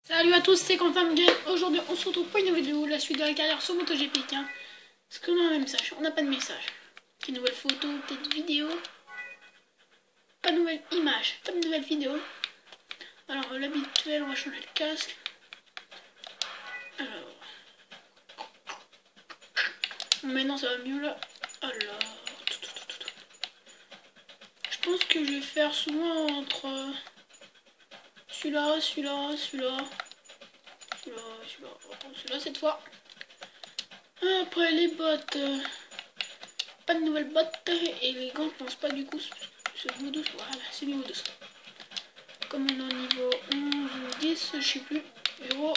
Salut à tous, c'est Quentin Game. Aujourd'hui, on se retrouve pour une nouvelle vidéo, la suite de la carrière sur MotoGP. Est-ce qu'on a un message? On n'a pas de message. Une nouvelle photo, peut-être vidéo. Pas de nouvelle image, pas de nouvelle vidéo. Alors, l'habituel, on va changer le casque. Alors. Maintenant, ça va mieux là. Alors. Je pense que je vais faire souvent entre celui-là, celui-là, celui-là. Celui-là cette fois. Après les bottes, pas de nouvelles bottes et les gants, je pense pas du coup. C'est niveau 12, voilà, c'est niveau 12. Comme on est au niveau 11 ou 10, je sais plus. Euro.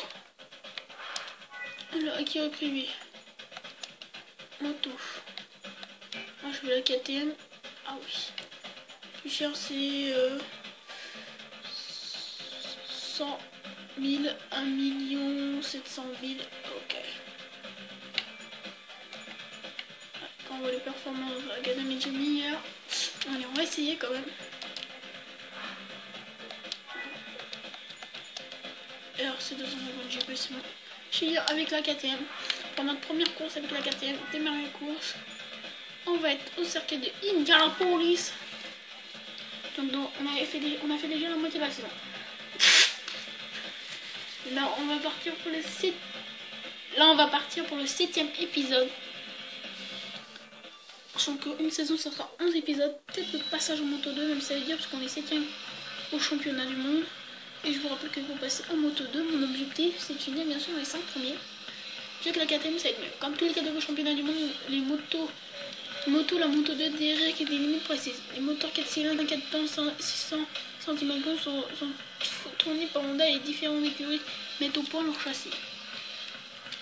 Alors, Akira privé. Moto. Moi je veux la KTM. Ah oui. Plus cher c'est 100 000, 1 700 000. Ok. Quand on voit les performances, regardez mes Jimmy hier. Allez, on va essayer quand même. Alors c'est 250 GP, c'est bon. Je suis avec la KTM. Pour notre première course avec la KTM, démarrer la course. On va être au circuit de Indianapolis. Donc on a fait déjà la moitié de la saison. Là on va partir pour le 7. Là on va partir pour le 7e épisode. Sachant qu'une saison ça sera 11 épisodes. Peut-être le passage en Moto 2, même ça veut dire parce qu'on est 7e au championnat du monde. Et je vous rappelle que pour passer en Moto 2, mon objectif c'est de finir bien sûr les 5 premiers. Je sais que la KTM ça va être mieux. Comme tous les catégories championnats du monde, les motos, la Moto 2 derrière avec des limites précises. Les moteurs 4 cylindres, 4 temps, 600 cm sont tournés par Honda et différentes écuries mettent au point leur châssis.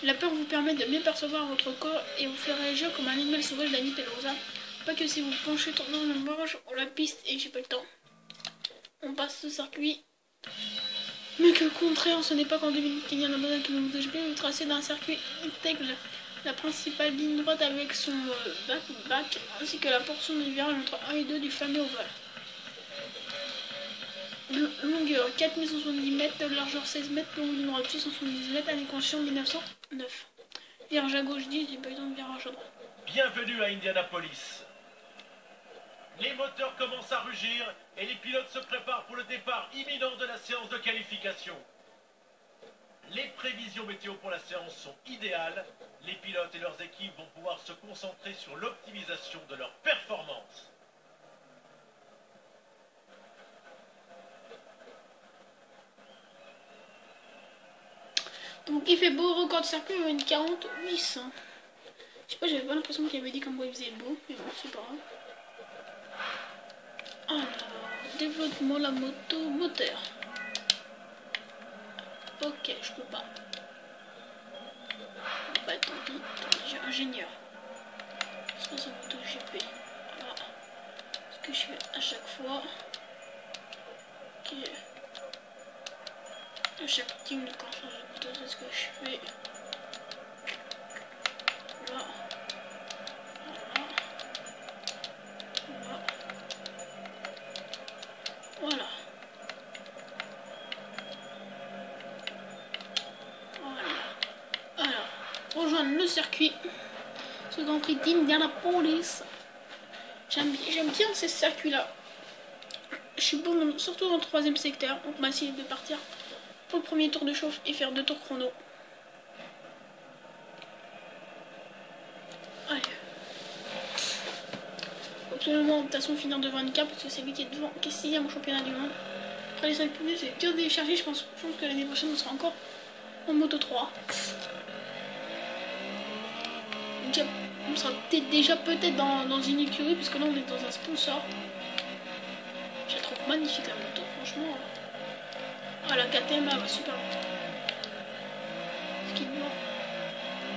La peur vous permet de bien percevoir votre corps et vous faire réagir comme un animal sauvage d'Annie Pelosa. Pas que si vous penchez dans le barrage ou la piste et j'ai pas le temps. On passe ce circuit. Mais que au contraire, ce n'est pas qu'en 2008 qu'il y a un abandon qui nous MotoGP. Le tracé d'un circuit intègre la principale ligne droite avec son back ainsi que la portion du virage entre 1 et 2 du fameux ovale. Longueur 4170 mètres, largeur 16 mètres, longue ligne droite 670 mètres, année construction 1909. Virage à gauche 10, j'ai pas eu le temps de virage à droite. Bienvenue à Indianapolis. Les moteurs commencent à rugir et les pilotes se préparent pour le départ imminent de la séance de qualification. Les prévisions météo pour la séance sont idéales. Les pilotes et leurs équipes vont pouvoir se concentrer sur l'optimisation de leur performance. Donc il fait beau, record de circuit, une 40 800. Je sais pas, j'avais pas l'impression qu'il avait dit comme quoi il faisait beau, mais bon, c'est pas grave. Alors, développement la moto moteur. Ok, je peux pas. Bah tant pis, j'ai ingénieur. C'est pas ça moto GP. Voilà. Ce que je fais à chaque fois. Ok. À chaque team quand je change de moto, c'est ce que je fais. Là. Voilà. Alors, rejoindre le circuit. Ce Grand Prix d'Indianapolis. J'aime bien ces circuits-là. Je suis bon, surtout dans le 3e secteur. On va essayer de partir pour le premier tour de chauffe et faire 2 tours chrono. Allez. Absolument, de toute façon, finir devant une carte parce que c'est lui qui est devant, qui est 6e au championnat du monde. Après les 5 premiers, c'est dur de les charger. Je pense que l'année prochaine, on sera encore en Moto 3. On sera déjà peut-être dans une écurie, parce que là, on est dans un sponsor. Je la trouve magnifique la moto, franchement. Ah, la KTM, elle va super bien. Ce qui est blanc.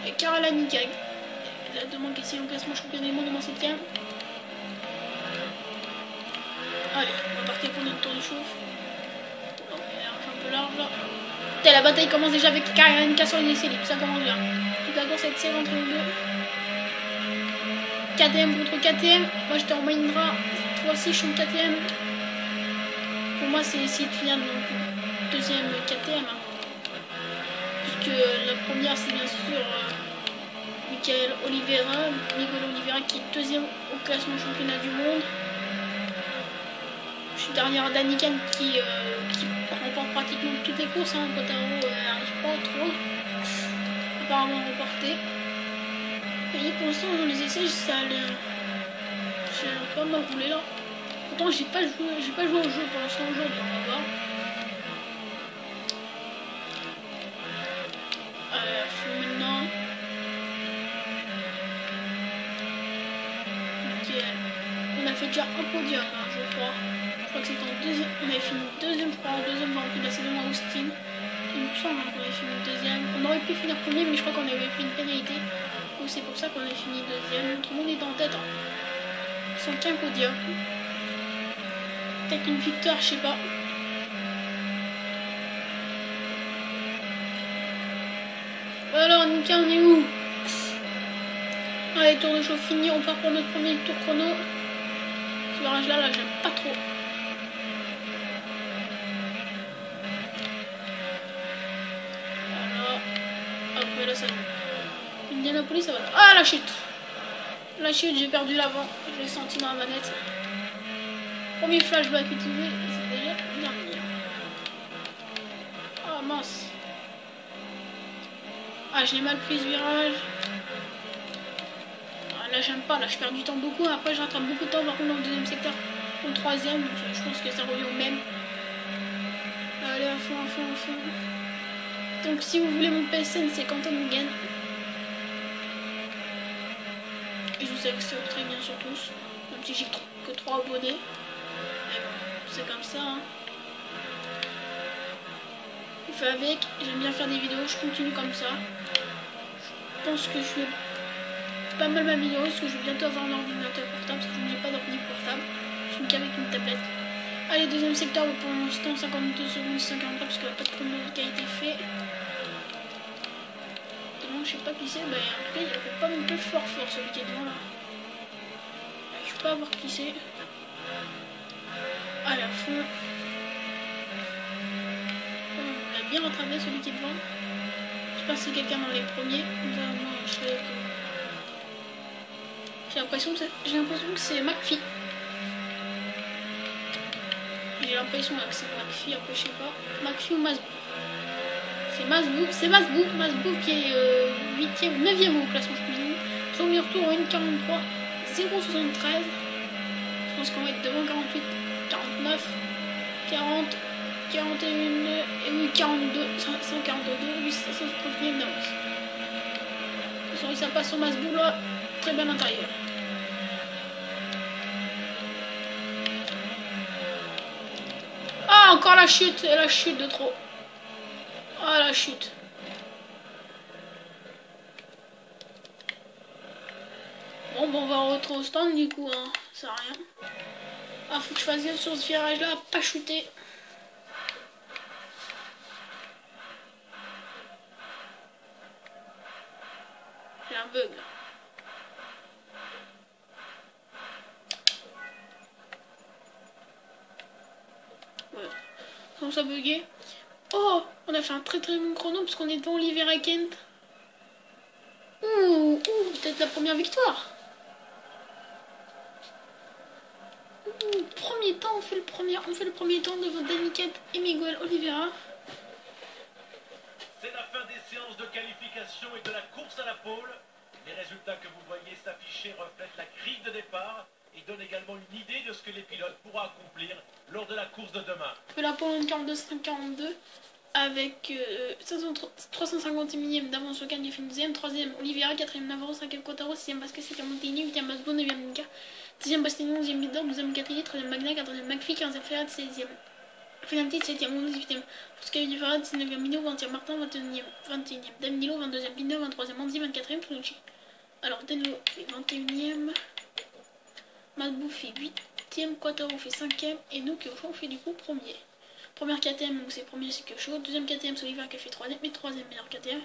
Et Caroline Gag. La demande qui est si en classement championnat du monde de mon 7e. Allez, on va partir pour notre tour de chauffe. Oh, un peu large là. Putain, la bataille commence déjà avec Caroline K sur les essais libres, ça commence bien. Toute la course va être serrée entre les deux. KTM contre KTM. Moi j'étais en Mahindra. Cette fois-ci je suis en KTM. Pour moi c'est essayer de finir donc 2e KTM. Hein. première, c'est bien sûr Miguel Oliveira qui est deuxième au classement championnat du monde. Je suis derrière Danican qui remporte pratiquement toutes les courses. Quattaro n'arrive pas trop apparemment à remporter. Et pour l'instant dans les essais ça allait. J'ai pas mal roulé là. Pourtant j'ai pas joué au jeu pour l'instant aujourd'hui, on va voir. Maintenant. Okay. On a fait déjà un podium, hein, je crois. Je crois que c'était en deuxième. On avait fini deuxième, je crois, en deuxième vaincu de la saison à Austin. Il me semble qu'on avait fini deuxième. On aurait pu finir premier, mais je crois qu'on avait pris une pénalité. Donc c'est pour ça qu'on a fini deuxième. Tout le monde est en tête. Hein. Sans qu'un podium. Peut-être une victoire, je sais pas. Alors, Nika, on est où? Allez, tour de chauffe fini. On part pour notre premier tour chrono. Ce virage-là, j'aime pas trop. Voilà. Hop, là, ça va. Indianapolis, ça va. Ah, la chute! La chute, j'ai perdu l'avant. Je l'ai senti dans la manette. Premier flashback utilisé, c'est déjà dernier. Ah, mince. Ah, je l'ai mal pris ce virage. Ah, là, j'aime pas. Là, je perds du temps beaucoup. Après, je rattrape beaucoup de temps. Par contre, dans le deuxième secteur, dans le troisième, donc, je pense que ça revient au même. Allez, à fond, à fond, à fond. Donc, si vous voulez mon PSN, c'est Quentin Mugen. Et je vous savez que c'est très bien sur tous. Même si j'ai que 3 abonnés. Mais bon, c'est comme ça. Hein. Je fais avec. J'aime bien faire des vidéos. Je continue comme ça. Je pense que je vais pas mal m'améliorer parce que je vais bientôt avoir un ordinateur portable. Parce que je n'ai pas d'ordinateur portable. Je suis qu'avec une tablette. Allez, deuxième secteur pour l'instant 52 secondes 53 parce qu'il n'y a pas de chrono qui a été fait. Devant, je sais pas qui c'est. Bah, en tout cas, il est pas non plus fort celui qui est devant là. Je peux pas voir qui c'est. À la fond. On a bien rattrapé celui qui est devant. Je sais pas si c'est quelqu'un dans les premiers. Comme ça, moi, je sais que... J'ai l'impression que c'est McPhee. J'ai l'impression que c'est McPhee, après je sais pas. McPhee ou Masbou. C'est Masbou qui est 8e, 9e au classement championnat. Premier tour en 1,43, 0,73. Je pense qu'on va être devant 48, 49, 40, 41, et oui, 42, 142, oui, ça se trouve d'avance. De toute façon, ça passe au Masbou là, très bien intérieur. Ah, encore la chute, et la chute de trop. Ah, la chute. Bon, on va retrouver au stand du coup, hein. Ça sert à rien. Ah, faut que je fasse gaffe sur ce virage là, pas chuter. J'ai un bug. Ouais. Comment ça bugué? Oh, on a fait un très bon chrono parce qu'on est devant Oliveira Kent. Ouh, peut-être la première victoire. Premier temps, on fait le premier temps devant Danican et Miguel Oliveira. C'est la fin des séances de qualification et de la course à la pole. Les résultats que vous voyez s'afficher reflètent la grille de départ et donnent également une idée de ce que les pilotes pourront accomplir lors de la course de demain. On fait la pole en 42-5-42 avec 350 millième d'avance au Cannes qui fait 2ème, 3ème Oliveira, 4ème Navarro, 5ème Quattaro, 6ème Vasquez, 7ème Montigny, 8ème Masbou, 9ème Nika, 10ème Bastianini, 11ème Biddle, 12ème Catilli, 13ème Magna, 14ème McPhee, 15ème Ferrat, 16ème Fenati, 7ème 18ème Fosca Oliveira, 19ème Mino, 20ème Martin, 21ème Danilo, 22ème Pinot, 23ème Andy, 24ème Trunucci. Alors Danilo fait 21ème, Masbou fait 8ème, Quattaro fait 5ème et nous Kyocho on fait du coup premier. Première KTM, donc c'est premier c'est Kyocho, deuxième KTM c'est Oliveira qui a fait 3ème et troisième meilleur KTM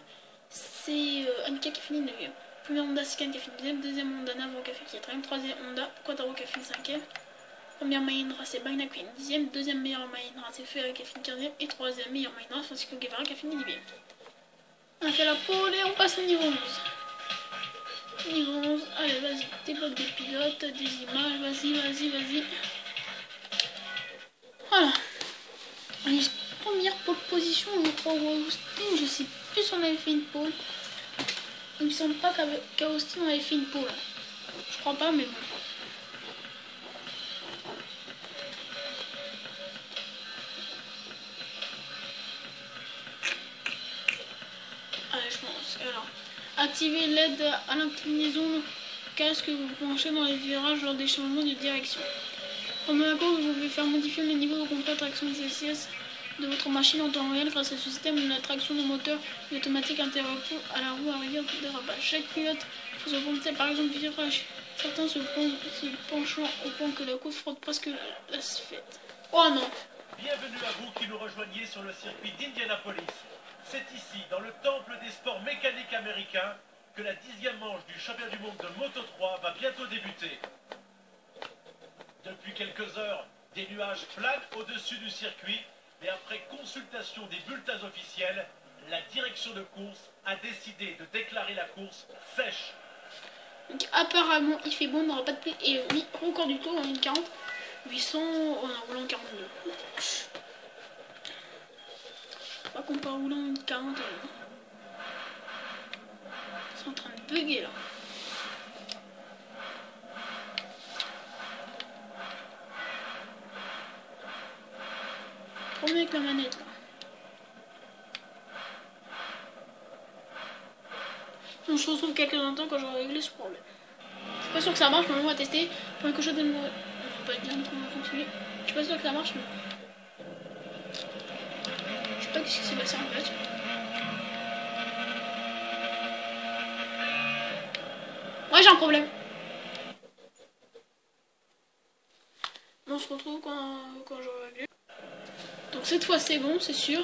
c'est Annika qui finit 9ème. Première Honda Scan qui a fini 2ème, deuxième Honda Navarro qui a fait 4ème, troisième Honda Quattaro qui a fini 5ème. Première Mahindra c'est Bagnac qui a fini 10ème, deuxième meilleure Mahindra c'est Ferrari qui a fini 15ème et troisième meilleure Mahindra Francisco Guevara qui a fini 9ème. On a fait la pole et on passe au niveau 11. Niveau 11, allez vas-y, débloque des pilotes, des images, vas-y. Voilà. Allez, première pole position, je crois, au Austin, je sais plus si on avait fait une pole. Il me semble pas qu'à Austin on avait fait une pole. Je crois pas, mais bon. Allez, je pense. Alors, activer l'aide à l'inclinaison casque que vous branchez dans les virages lors des changements de direction. Pendant la course, vous pouvez faire modifier le niveau de contrôle de traction CCS de votre machine en temps réel grâce à ce système. La traction de moteur et automatique interrompt à la roue arrière de dérapage. Chaque pilote peut se pencher par exemple du virage. Certains se penchant au point que la course frotte presque l'asphalte. Oh non! Bienvenue à vous qui nous rejoignez sur le circuit d'Indianapolis. C'est ici, dans le temple des sports mécaniques américains, que la 10e manche du championnat du monde de Moto 3 va bientôt débuter. Depuis quelques heures, des nuages planent au-dessus du circuit, mais après consultation des bulletins officiels, la direction de course a décidé de déclarer la course sèche. Donc apparemment il fait bon, on n'aura pas de pluie. Et oui, record du tour en 1,40. 800, on a roulé en 42. Pas qu'on peut rouler en 1,40. C'est en train de bugger là. Trop bien avec la manette là. On se retrouve quelques instants quand j'aurai réglé ce problème. Je suis pas sûr que ça marche, mais on va tester. Pour quelque chose de nouveau. On va pas dire qu'on va continuer. Je suis pas sûr que ça marche, mais. Je sais pas ce qui s'est passé en fait. Ouais, j'ai un problème. On se retrouve quand j'aurai réglé. Donc cette fois c'est bon, c'est sûr.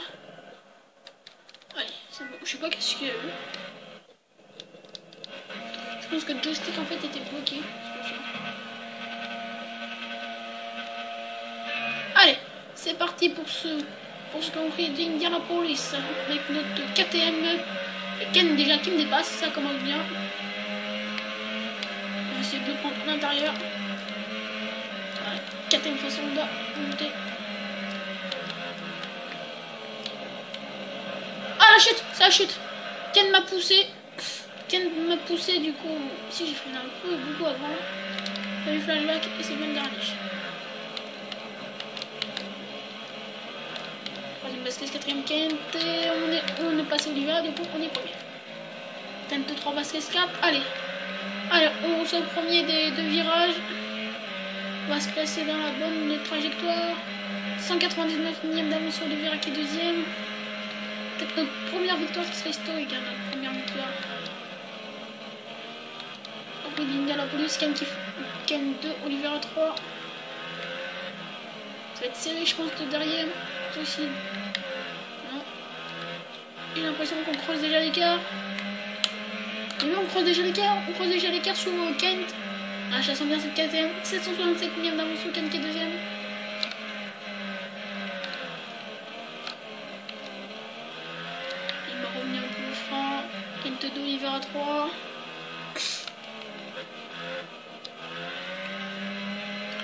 Allez, c'est bon. Je sais pas qu'est-ce qu'il y a eu. Je pense que le joystick en fait était bloqué. Allez, c'est parti pour ce Grand Prix d'Indianapolis avec notre KTM et Ken déjà qui me dépasse, ça commence bien. On va essayer de le prendre à l'intérieur. KTM façon de monter. Ah la chute, ça chute. Ken m'a poussé. Du coup, si j'ai freiné un peu beaucoup avant. J'ai eu flashback et c'est bien le dernier. Troisième basket, quatrième Kent, on est passé au Oliveira, du coup on est premier. Kent 3 basket 4, allez, on sort premier des deux virages. On va se placer dans la bonne trajectoire. 199 millième d'avance sur Oliveira qui est deuxième. Peut-être notre première victoire qui serait historique, hein, notre première victoire. Indianapolis, Ken 2, Oliveira 3. Ça va être serré, je pense, de derrière. Aussi. Non. J'ai l'impression qu'on creuse déjà l'écart. Et oui, on creuse déjà l'écart sur Kent. Ah, je sens bien cette KTM. 767 millième d'avance sur Kent qui est deuxième. Il m'a revenu un peu franc. Kent 2, Oliveira 3.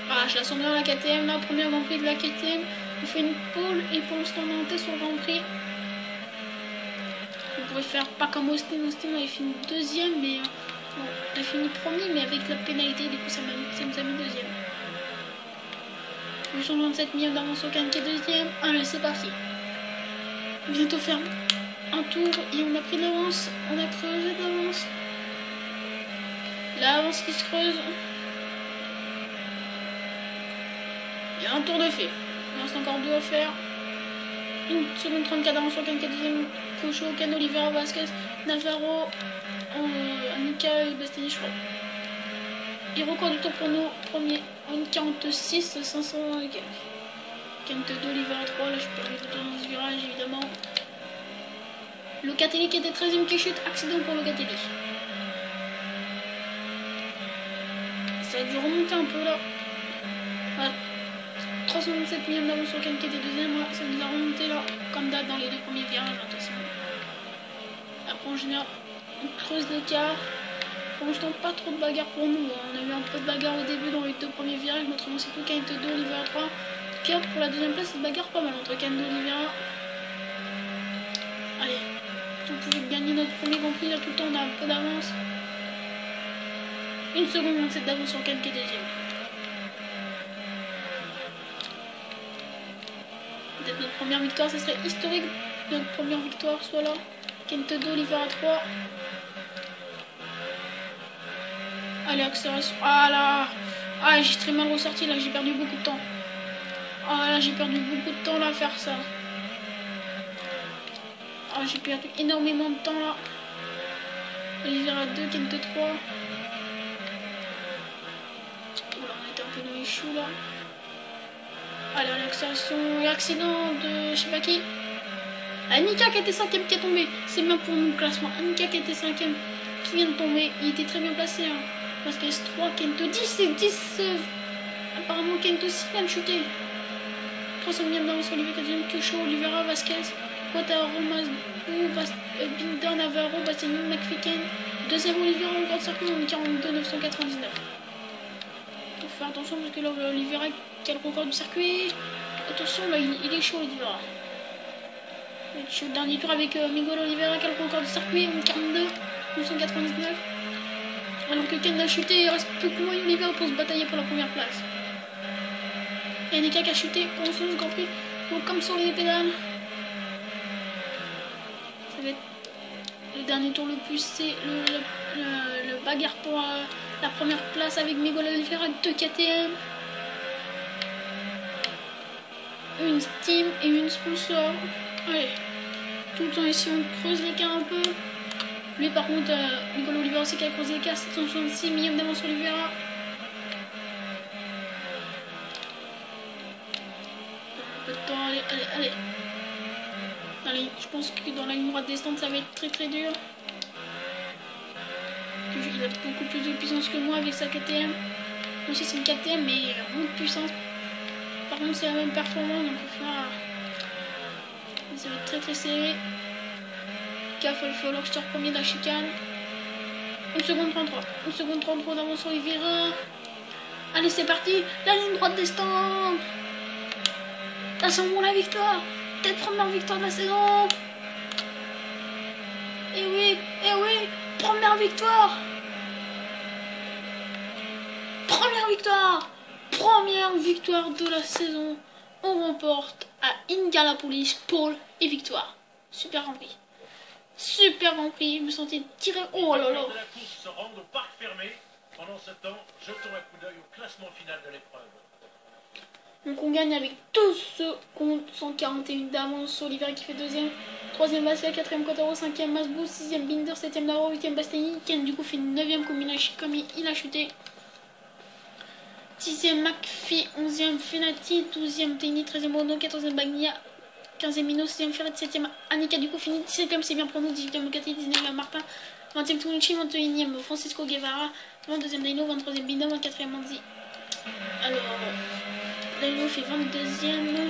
Ah, je la sens bien la KTM, la première Grand Prix de la KTM. On fait une pole et pour l'instant on est monté sur le Grand Prix. On pourrait faire pas comme Austin. Austin avait fini deuxième, mais bon, on a fini premier, mais avec la pénalité, du coup ça nous a mis deuxième. 827 millions d'avance au Kent qui est deuxième. Allez, c'est parti. Bientôt faire un tour et on a pris de l'avance. On a creusé de l'avance. L'avance qui se creuse. Il y a un tour de fait. Il reste encore 2 à faire. 1 seconde 34 d'avance sur Ken qui est deuxième. Cocho, Ken, Oliveira, Vasquez, Navarro, Anika et Bastiani, je crois. Et record du tour pour nous. Premier en 46, 500 et quelques. Ken 2, Oliveira 3. Là, je peux aller dans ce virage, évidemment. Locatelli qui était 13ème qui chute. Accident pour Locatelli. Ça a dû remonter un peu là. Voilà. 327 millions d'avance sur Ken qui était deuxième, voilà, ça nous a remonté là, comme d'hab dans les deux premiers virages, de toute façon. En général, on creuse l'écart. Pour l'instant, pas trop de bagarre pour nous. On a eu un peu de bagarre au début dans les 2 premiers virages, notamment c'est tout Kent 2, Oliveira 3. En tout cas, pour la deuxième place, c'est bagarre pas mal entre Kent 2 et Oliveira. Allez, on pouvait gagner notre premier Grand Prix, là tout le temps on a un peu d'avance. Une seconde 27 d'avance sur Kent qui est deuxième. Peut-être notre première victoire, ça serait historique. Notre première victoire soit là. Kent 2, Oliveira 3. Allez, accélération. Ah là. Ah, j'ai très mal ressorti là, j'ai perdu beaucoup de temps. Ah là, j'ai perdu beaucoup de temps là à faire ça. Ah, j'ai perdu énormément de temps là. Oliveira 2, Kent 3. Oula, on était un peu dans les choux là. Allez, l'accélération et accident de je sais pas qui. Ah, Nika qui était 5ème qui est tombé. C'est bien pour nous le classement. Nika qui était 5ème qui vient de tomber. Il était très bien placé. Hein. Parce qu'il reste 3, Kent 10 et 10. Apparemment Kent aussi vient de chuter. 300 millions d'avance sur Oliveira 4ème, Kyosho, Oliveira, Vasquez, Quartaro, Masbou, Binder, Navarro, Bastianini, McFicken. Deuxième Oliveira en grand circuit, on est 42 999. Faut faire attention parce que là Oliveira qui a le record du circuit. Attention là il est chaud Oliveira. Il est chaud. Dernier tour avec Miguel Oliveira qui a le record du circuit, on est 42 999. Alors que Ken a chuté, il reste plus que moi et Oliveira pour se batailler pour la première place. Et Nika qui a chuté pour ce Grand Prix. Donc comme sur les pédales. Ça va être le dernier tour le plus, c'est le bagarre pour la première place avec Miguel Oliveira, 2 KTM. Une Steam et une sponsor. Allez, tout le temps ici on creuse l'écart un peu. Lui par contre, Miguel Oliveira aussi qui a creusé l'écart, 766 millième d'avance sur Oliveira. Un peu de temps, allez. Allez, je pense que dans la ligne droite des stands ça va être très très dur. Il a beaucoup plus de puissance que moi avec sa KTM. Moi aussi c'est une KTM mais il a beaucoup de puissance. Par contre c'est la même performance donc il va falloir... Ça va être très très serré. Il va falloir que je tire premier de la chicane. 1 seconde 33. 1 seconde 33 d'avance sur Oliveira. Allez c'est parti. La ligne droite des stands. Là c'est bon la victoire. Peut-être première victoire de la saison. Et oui. Première victoire. Première victoire de la saison. On remporte à Indianapolis pole et victoire. Super Grand Prix. Super Grand Prix. Je me sentais tiré. Oh là là. De la course se rendre au parc fermé. Pendant ce temps, jetons un coup d'œil au classement final de l'épreuve. Donc on gagne avec 2 secondes 141 d'avance sur Oliveira qui fait 2ème. 3ème Vasquez, 4ème Quartaro, 5ème Masbou, 6ème Binder, 7ème Navarro, 8ème Bastianini. Ken du coup fait 9ème comme il a chuté. 10ème McPhee, 11ème Fenati, 12ème Teni, 13ème Ono, 14ème Bagnia, 15ème Mino, 6ème Ferret, 7ème Annika du coup fini, 17ème c'est bien pour nous, 18ème Ocati, 19ème Martin, 20ème Tunucci, 21ème Francisco Guevara, 22ème Daino, 23ème Binder, 24ème Manzi. Alors, Daino fait 22ème.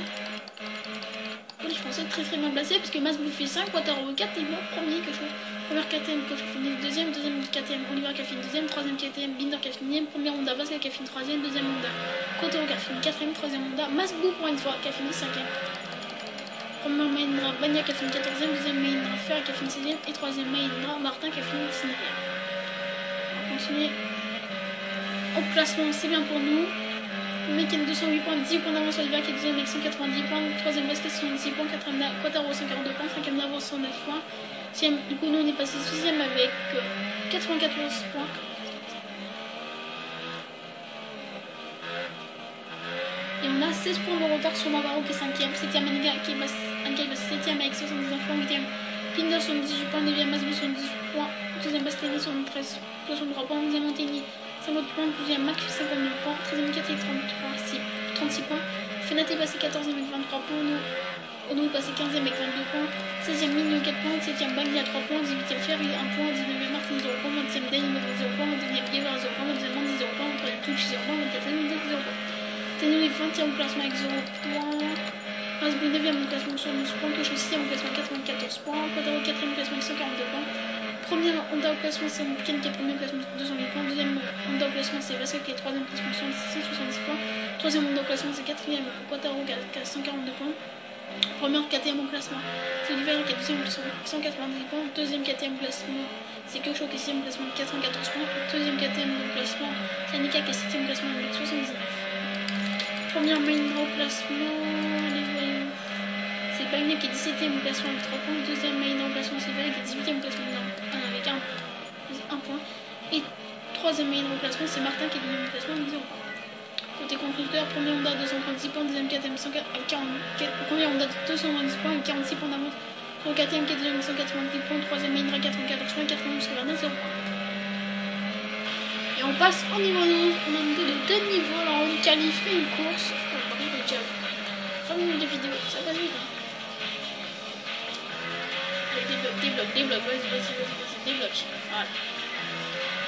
Oui, je pensais très très bien placé parce que Masbou fait 5, Quartaro 4 et moi premier que je fais. Première KTM que je finis deuxième KTM Oliveira qui a fini deuxième, troisième KTM Binder qui a fini première Honda Vasquez qui a fini troisième, deuxième Honda Quartaro qui a fini quatrième, troisième Honda Masbou pour une fois qui a fini cinquième. Première Mahindra Bagnaia qui a fini 14ème, deuxième Mahindra Fer qui a fini 16ème et troisième Mahindra Martin qui a fini 19ème. On va continuer. Au classement, c'est bien pour nous. Mec qui a 208 points, 10 points d'avance sur Oliveira qui est deuxième avec 190 points, troisième Vasquez 66 points, quatrième Quartaro 142 points, cinquième Navarro 109 points. Du coup nous on est passé 6ème avec 94 points. Et on a 16 points de retard sur Navarro qui est 5ème, 7ème Annika qui est 7ème avec 79 points, 8ème Binder 78 points, 9ème Masbou 78 points, 2ème Bastianini 73, 63 points, 11ème Antini 50 points, 12ème McPhee 59 points, 13ème Cathy 36 points, Fenati est passé 14ème avec 23 points, Ono est passé 15ème avec 22 points, 16ème Mino 4 points, 7ème Bagnaia 3 points, 18ème Ferry 1 point, 19ème Martin 0 points, 20ème Daino 0 points, 22ème Guevara 0 points, 22ème Manzi 0 points, 23ème Tucci 0 points, 24ème Binder 0 points. Daino est 20ème au classement avec 0 points. Rasboul 9ème au classement 112 points. Cochon 6ème au classement 94 points. Quadraro 4ème au classement 142 points. Premier Honda au classement, c'est Ken qui est premier au classement 208 points. Deuxième Honda au classement, c'est Vasquez qui est troisième au classement 170 points. Troisième Honda au classement, c'est quatrième Quattaro qui a 142 points. Premier, quatrième au classement, c'est Oliveira qui est deuxième au classement 190 points. Deuxième, quatrième au classement, c'est Keusho qui est sixième au classement 414 points. Deuxième, quatrième au classement, c'est Anika qui est septième au classement 79. Première Mahindra au classement, c'est Bagné qui est 17ème au classement avec 3 points. Deuxième Mahindra au classement, c'est Ferrari qui est 18ème au classement avec 1 point. Et troisième Mahindra au classement, c'est Martin qui est 2ème au classement avec 0 points. Côté constructeur, premier Honda 236 points, deuxième KTM 140, premier Honda 290 points et 46 points d'avance sur le KTM qui est deuxième 190 points, troisième Mahindra 94 points, quatrième Husqvarna 0 points. Et on passe au niveau 12, on a monté de 2 niveaux, alors on qualifie une course. Oh, par contre, déjà 20 minutes de vidéo, ça passe vite. Hein. Débloque, vas-y, débloque. Voilà.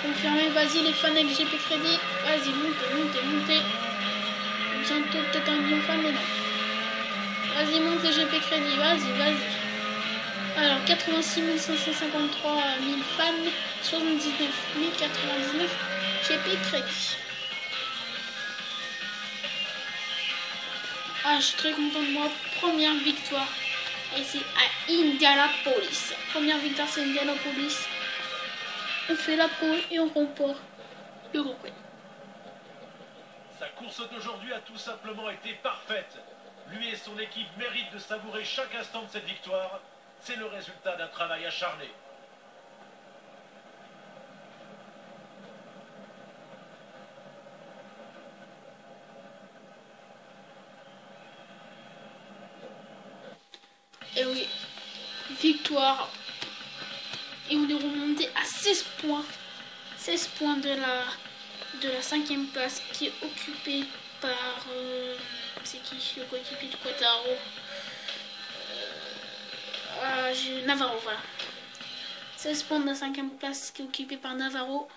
Confirmé, vas-y les fans avec GP Crédit, vas-y, montez. Bientôt peut-être un million de fans, mais non. Vas-y, monte les GP Crédit, vas-y. Alors, 86 553 000 fans, 79 099 GP Crédit. Ah, je suis très content de moi, première victoire. Et c'est à Indianapolis. Première victoire, c'est Indianapolis. On fait la pole et on remporte le Grand Prix. Sa course d'aujourd'hui a tout simplement été parfaite. Lui et son équipe méritent de savourer chaque instant de cette victoire. C'est le résultat d'un travail acharné. Et oui, victoire. Et on est remonté à 16 points. 16 points de la 5ème place qui est occupée par... c'est qui le coéquipier de Quattaro Navarro, voilà. 16 points de la 5ème place qui est occupée par Navarro.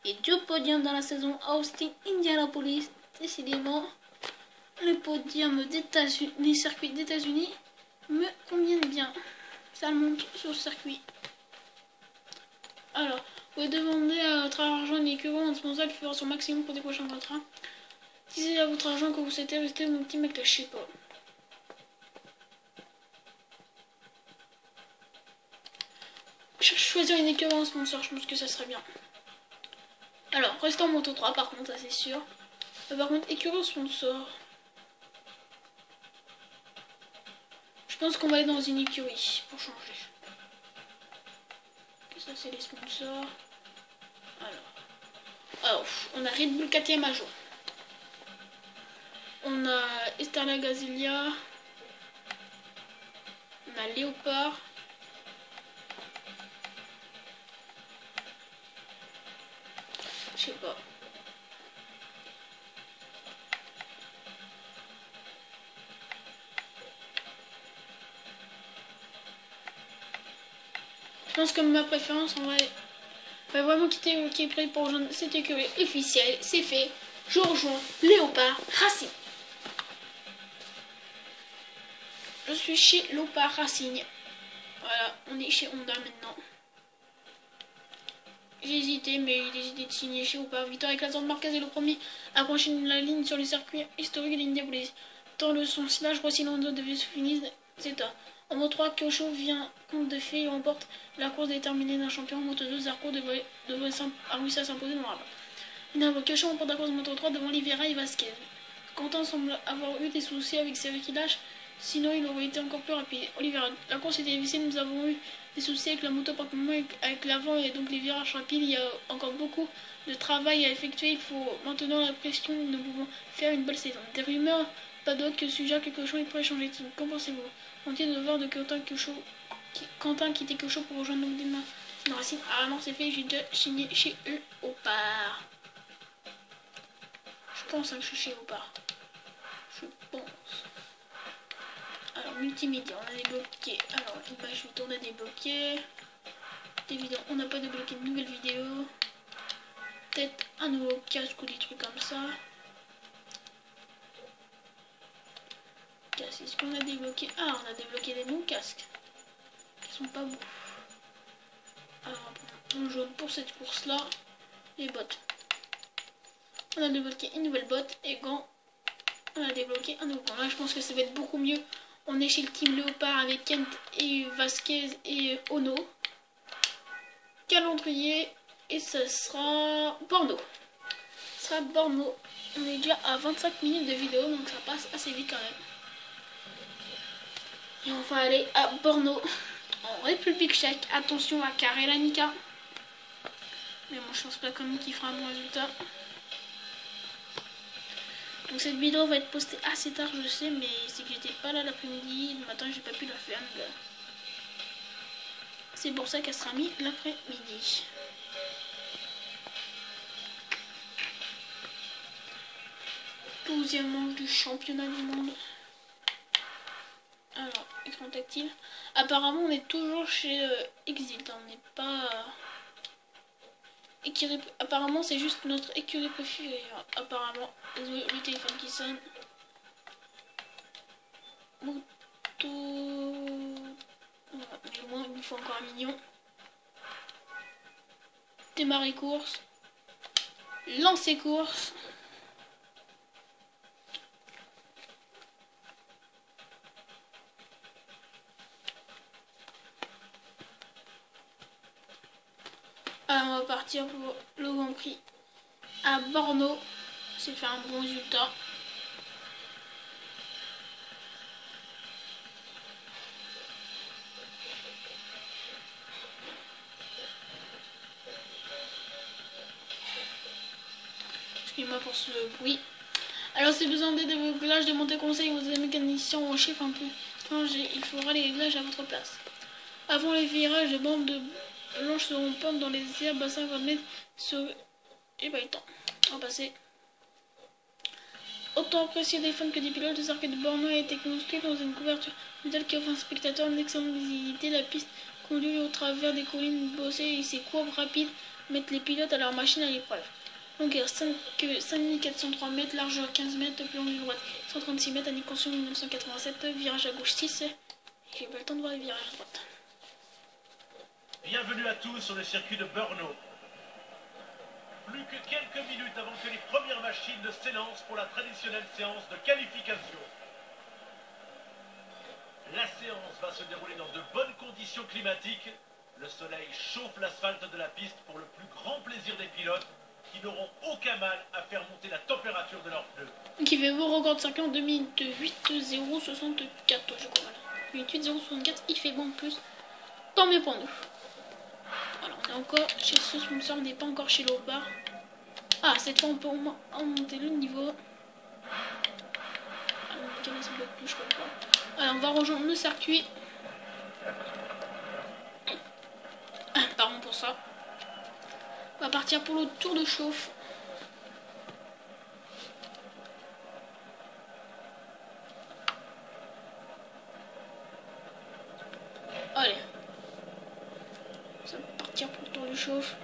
Et 2 podiums dans la saison Austin Indianapolis. Décidément, les podiums des circuits d'États-Unis me conviennent bien. Ça monte sur le circuit. Alors, vous pouvez demander à votre argent et équivalent indispensable de faire son maximum pour des prochains contrats. Si c'est à votre argent que vous souhaitez rester, mon petit mec, là, je sais pas. Choisir une équivalent sponsor, je pense que ça serait bien. Alors, restons en moto 3, par contre, ça c'est sûr. Par contre, équivalent sponsor. Je pense qu'on va aller dans une écurie pour changer. Ça c'est les sponsors. Alors, on a Red Bull KTM à jour. On a Estrella Gazilla. On a Léopard. Je sais pas. Je pense que ma préférence, on va vraiment quitter qui est prêt pour rejoindre cette écurie officielle. C'est fait. Je rejoins Léopard Racing. Je suis chez Léopard Racing. Voilà, on est chez Honda maintenant. J'ai hésité, mais j'ai décidé de signer chez Léopard. Victoire éclatante, Marquez est le premier à franchir la ligne sur le circuit historique de l'Indianapolis. Dans le son silage, voici l'Hondo de Finis Zeta. En moto 3, Keusho vient compte de fait et remporte la course déterminée d'un champion. En moto 2, Zarco devrait réussir à s'imposer dans la barre. Keusho remporte la course en moto 3 devant Oliveira et Vasquez. Quentin semble avoir eu des soucis avec ses réglages, sinon il aurait été encore plus rapide. Oliveira, la course était difficile, nous avons eu des soucis avec la moto, particulièrement avec l'avant et donc les virages rapides. Il y a encore beaucoup de travail à effectuer. Il faut maintenant la pression, nous pouvons faire une belle saison. Des rumeurs paddock suggèrent que Keusho est prêt à changer de team. Qu'en pensez-vous? On tient de voir de Quentin quitter Keusho pour rejoindre Nogdema Racing. Ah non, c'est fait, j'ai déjà signé chez eux au par. Je pense que je suis chez eux au par. Je pense. Alors, multimédia, on a débloqué. Alors, image vite, on a débloqué. Évidemment, on n'a pas débloqué de nouvelles vidéos. Peut-être un nouveau casque ou des trucs comme ça. casque. Est-ce qu'on a débloqué? Ah, on a débloqué des nouveaux casques. Qui sont pas beaux. Alors, on jaune pour cette course-là. Les bottes. On a débloqué une nouvelle botte. Et gants. On a débloqué un nouveau gant. Là, je pense que ça va être beaucoup mieux. On est chez le team Léopard avec Kent et Vasquez et Ono. Calendrier. Et ça sera Borno. Ça sera Borno. On est déjà à 25 minutes de vidéo, donc ça passe assez vite quand même. Et on va aller à Borno, en République tchèque. Attention à Karelanica. Mais bon, je pense pas quand même qu'il fera un bon résultat. Donc cette vidéo va être postée assez tard, je sais, mais c'est que j'étais pas là l'après-midi. Le matin, j'ai pas pu la faire. C'est pour ça qu'elle sera mise l'après-midi. Douzième manche du championnat du monde. Alors, écran tactile. Apparemment, on est toujours chez Exit. On n'est pas... écurie... Apparemment, c'est juste notre écurie préférée. Apparemment, le téléphone qui sonne. Moto... Mais au moins, il nous faut encore un million. Démarrer course. Lancer course. Alors, on va partir pour le Grand Prix à Borno. C'est faire un bon résultat. Excusez-moi pour ce bruit. Alors, si vous avez des réglages, des montées conseils, vous avez mécaniciens ou un chiffre un peu changé, il faudra les réglages à votre place. Avant les virages, les bandes de blanches seront peintes dans les herbes à 50 mètres. Et pas le temps. On va passer. Autant apprécier des fans que des pilotes, le circuit de Borno a été construit dans une couverture métal qui offre à un spectateur une excellente visibilité. La piste conduit au travers des collines bossées et ses courbes rapides mettent les pilotes à leur machine à l'épreuve. Longueur 5403 mètres, largeur 15 mètres, plus longue droite 136 mètres, année construction 1987, virage à gauche 6. J'ai pas le temps de voir les virages à droite. Bienvenue à tous sur le circuit de Brno. Plus que quelques minutes avant que les premières machines ne s'élancent pour la traditionnelle séance de qualification. La séance va se dérouler dans de bonnes conditions climatiques. Le soleil chauffe l'asphalte de la piste pour le plus grand plaisir des pilotes qui n'auront aucun mal à faire monter la température de leurs pneus. Qui fait vos records de circuit en 2 minutes 8:064, je crois. 8:064, il fait bon plus. Tant mieux pour nous. Alors, on est encore chez ce sponsor, on n'est pas encore chez Léopard. Ah, cette fois, on peut au moins monter le niveau. Ah, plus, je crois pas. Alors, on va rejoindre le circuit. Pardon pour ça. On va partir pour le tour de chauffe. Allez. Ça va partir pour le tour de chauffe.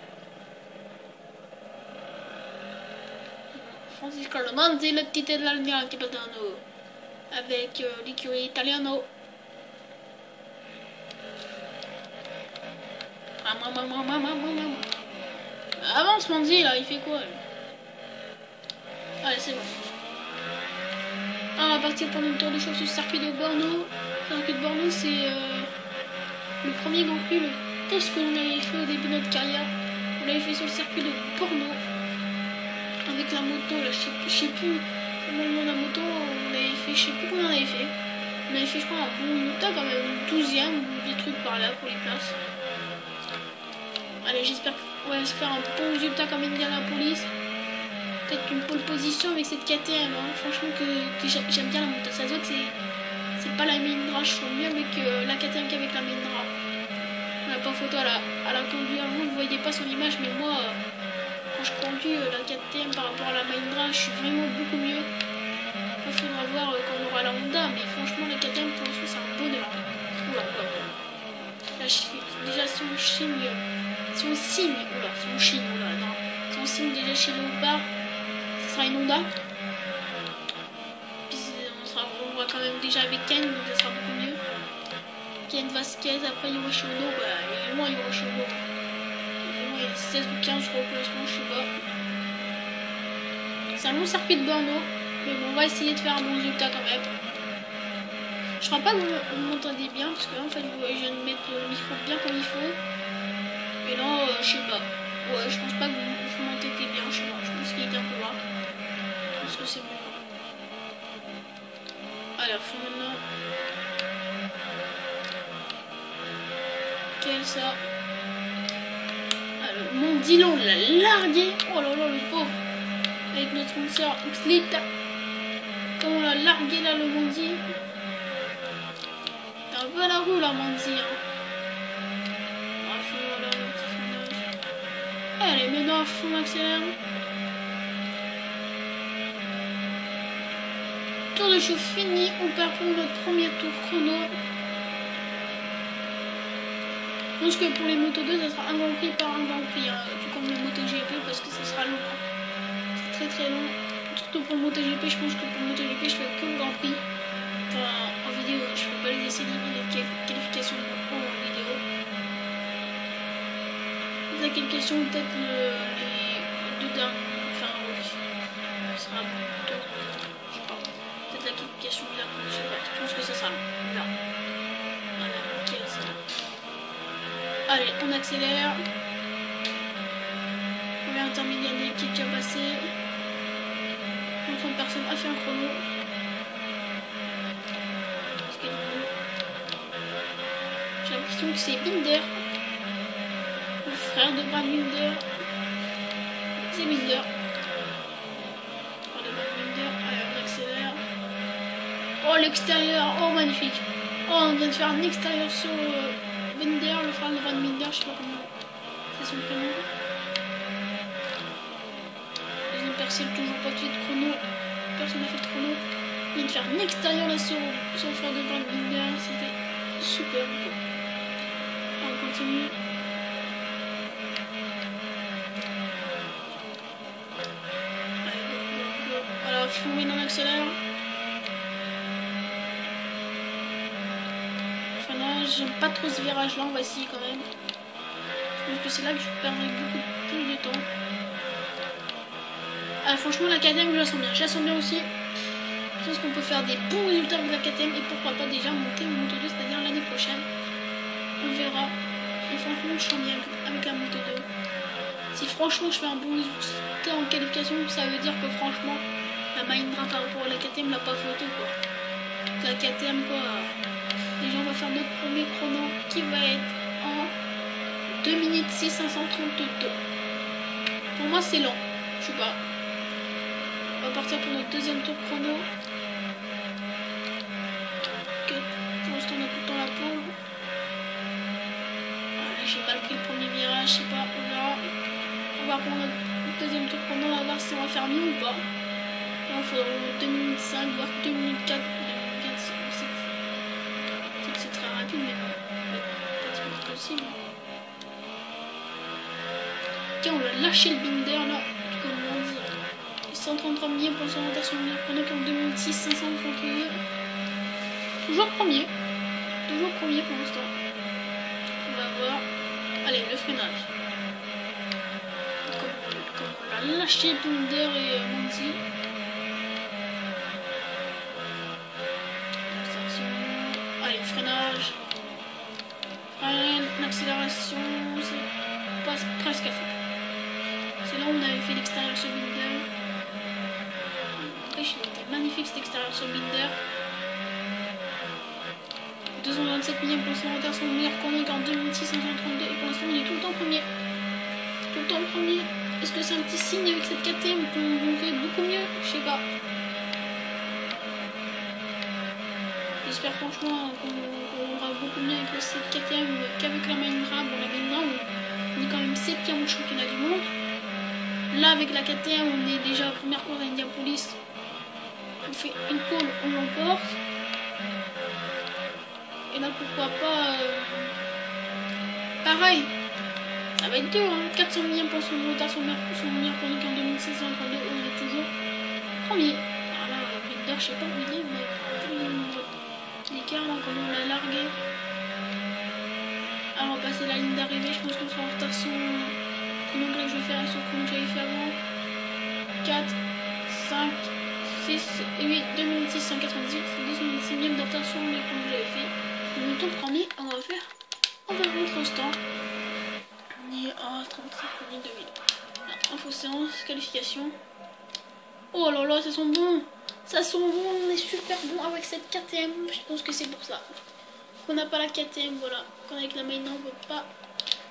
Francisco Romanzi, le titre de l'Almira Capitano. Avec l'écurie Italiano. Avance Manzi là, il fait quoi lui? Allez, c'est bon. Ah, on va partir pour le tour de chauffe sur le circuit de Borno. Le circuit de Borno, c'est le premier Grand Prix, le test que l'on avait fait au début de notre carrière. On l'avait fait sur le circuit de Borno. Avec la moto, là, je sais plus comment le nom de la moto, on avait fait, je sais plus combien on avait fait. On avait fait, je crois, un bon résultat quand même, 12e ou des trucs par là pour les places. Allez, j'espère qu'on va se faire un bon résultat comme Indianapolis. Peut-être une pole position avec cette KTM. Hein. Franchement, que j'aime bien la moto. Ça se voit que c'est pas la Mahindra. Je trouve mieux avec la KTM qu'avec la Mahindra. On n'a pas photo à la conduire. Vous ne voyez pas sur l'image, mais moi, quand je conduis la KTM par rapport à la Mahindra, je suis vraiment beaucoup mieux. Il faudra voir quand on aura la Honda. Mais franchement, la KTM, pour l'instant, c'est un bonheur. Oula. Là, déjà, si on signe... Si on signe déjà chez Léopard, ce sera une Honda. Puis on va quand même déjà avec Ken, donc ça sera beaucoup mieux. Ken Vasquez, après Hiroshi Ono, bah il est loin Hiroshi Ono. Il est 16 ou 15 je crois au classement, je sais pas. C'est un long circuit de Borno, mais bon on va essayer de faire un bon résultat quand même. Je crois pas que vous m'entendez bien, parce que là en fait je viens de mettre le micro bien comme il faut. Et là je sais pas. Ouais, je pense pas que vous m'entendez bien, je sais pas. Je pense qu'il était un peu loin. Je pense que c'est bon. Allez, à fond maintenant. Quel ça? Alors, mon Dylan l'a largué. Oh là là, le pauvre. Avec notre sponsor Xlita. Comment on l'a largué là, le Mondi. T'es un peu à la roue là, Mondi. Hein. À fond, là, le petit freinage. Allez, maintenant à fond, accélère. Tour de chauffe fini, on part pour notre premier tour chrono. Je pense que pour les Moto 2, ça sera un Grand Prix par un Grand Prix, hein, tout comme le MotoGP, parce que ça sera long. Hein. C'est très long. Surtout pour le MotoGP, je pense que pour le MotoGP, je fais que le Grand Prix. Enfin, en vidéo, je fais pas les essais libres, les qualifications en vidéo. La qualification, peut-être les deux derniers. Enfin, oui. Ça sera plutôt. Je sais pas. Peut-être la qualification de la course, je sais pas. Je pense que ça sera long. Là. Voilà, ok, ça. Allez, on accélère. On va intermédiaire qui est déjà passé. Notre personne a fait un chrono. J'ai l'impression que c'est Binder. Le frère de Brad Binder. C'est Binder. Allez, on accélère. Oh, l'extérieur. Oh, magnifique. Oh, on vient de faire un extérieur sur Binder, le frère de Brad Binder. Je sais pas comment c'est son prénom. Ils ont percé toujours pas fait de chrono. Personne n'a fait de chrono. Il vient de faire un extérieur là sur le frère de Brad Binder. C'était super beau. On continue. Voilà, fumée dans l'accélère. Freinage, j'aime pas trop ce virage là, on va essayer quand même. Je pense que c'est là que je perdrai beaucoup plus de temps. Ah, franchement, la KTM, je la sens bien. Je la sens bien aussi. Je pense qu'on peut faire des bons résultats avec la KTM et pourquoi pas déjà monter au Moto 2, c'est-à-dire l'année prochaine. On verra. Et franchement, je sens bien avec la Moto 2. Si franchement je fais un bon résultat en qualification, ça veut dire que franchement, la Mahindra par rapport à la KTM n'a pas photo quoi. La KTM quoi. Déjà on va faire notre premier chrono qui va être en 2 minutes 6 532. Pour moi c'est lent, je sais pas. On va partir pour notre deuxième tour chrono. Okay. Pour l'instant on a tout le temps la pole. Voilà, j'ai mal pris le premier virage, je sais pas, on verra. On va prendre notre deuxième tour chrono, on va voir si on va faire mieux ou pas. Là il faudra 2 minutes 5, voire 2 minutes 4, 2 minutes 4, c'est très rapide mais bon, c'est possible. Ok, on va lâcher le Binder là, comme on dit. 133 millions pour son rotation de chrono qui en 2006, 532. Toujours premier pour l'instant. On va voir. Allez, le freinage. Comme on a lâché Binder et Monzi. Allez, freinage. Freine, l'accélération, c'est passe presque à fond. C'est là où on avait fait l'extérieur sur Binder. C'était magnifique cet extérieur sur Binder. 227 millions pour son retard, son meilleur chrono en 2632 et pour l'instant il est tout le temps premier. Tout le temps premier. Est-ce que c'est un petit signe avec cette KTM qu'on fait beaucoup mieux? Je sais pas. J'espère franchement qu'on aura beaucoup mieux avec cette KTM qu'avec la Mahindra. Bon, la Mahindra, on est quand même 7e au championnat du monde. Là, avec la KTM, on est déjà première course à Indianapolis. On fait une pole, on l'emporte. Et là, pourquoi pas... Pareil. Ça va être dur, hein. 400 millions pour son retard, son meilleur chrono en 2632. On est toujours premier. Alors là, Binder, je sais pas où il est, mais... l'écart, là, comment on l'a largué. Alors on va passer la ligne d'arrivée, je pense qu'on sera en retard sans chrono que je vais faire avec son chrono que j'avais fait avant. 4, 5, 6 et 8, 2 minutes 698, 2 minutes 6 de retard sur les chronos que j'avais fait. Le temps premier, on va faire environ 30 temps. On est à 35 minutes 2000. Info séance, qualification. Oh là là, ça sent bon! Ça sent bon, on est super bon avec cette KTM, je pense que c'est pour ça. On n'a pas la KTM, voilà. Avec la main, on peut pas.